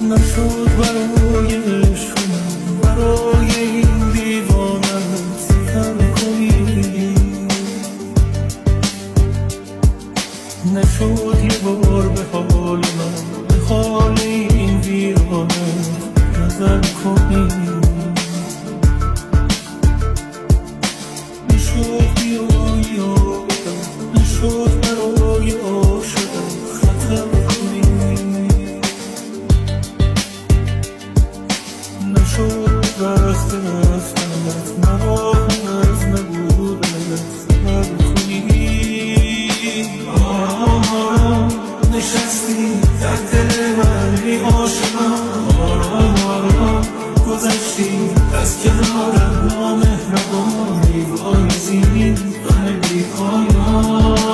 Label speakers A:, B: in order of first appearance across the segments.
A: نشد برای عشقم، برای این دیوانم ستم کنی. نشد یه بار به حال من، به حال این ویرانه نظر کنی. نشد بیایی آبدم، نشد برای عاشقم خطر کنی. نشد وقت رفتنت، مراهم از نبودنت صبر کنی. آرام آرام نشستی در دل من ای عاشقم، آرام آرام گذشتی از کنارم نامهربانی. پاییزی غم بی پایان،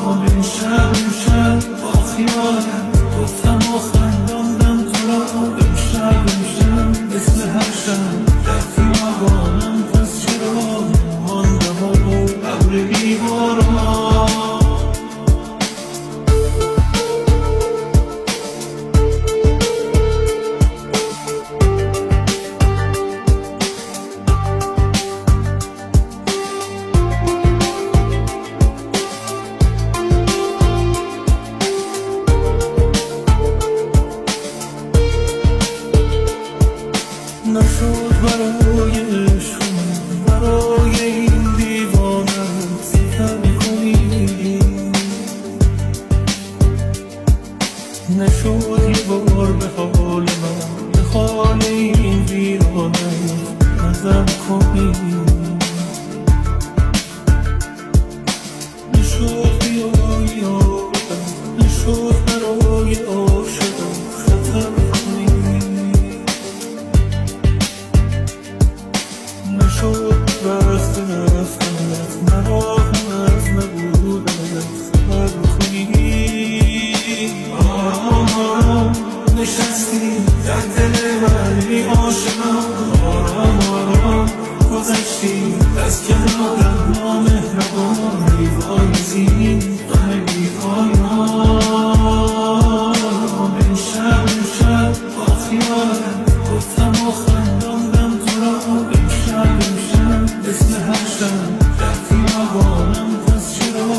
A: امشب با خیالم گفتم و خنداندم تو را. امشب مثل هر شب در خیابانم، پس چرا ماندم و ابر بی باران. نشد برای عشقم، برای این دیوانم ستم کنی. نشد یه بار به حال من، به حال این ویرانه نظر کنی. نشد بیایی آبدم، نشد برای عاشقم خطر کنی. نشد وقت رفتنت، مراهم از نبودنت صبر کنی. آرام آرام نشستی در دل من ای عاشقم، آرام آرام گذشتی از کنارم نامهربانی. پاییزی غم بی پایان، امشب با خیالم گفتم و خنداندم تو را. امشب مثل هر شب در خیابانم، پس چرا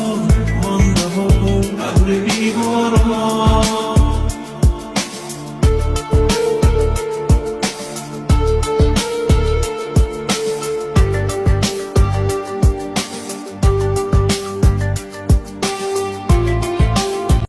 A: ماندم و ابر بی باران.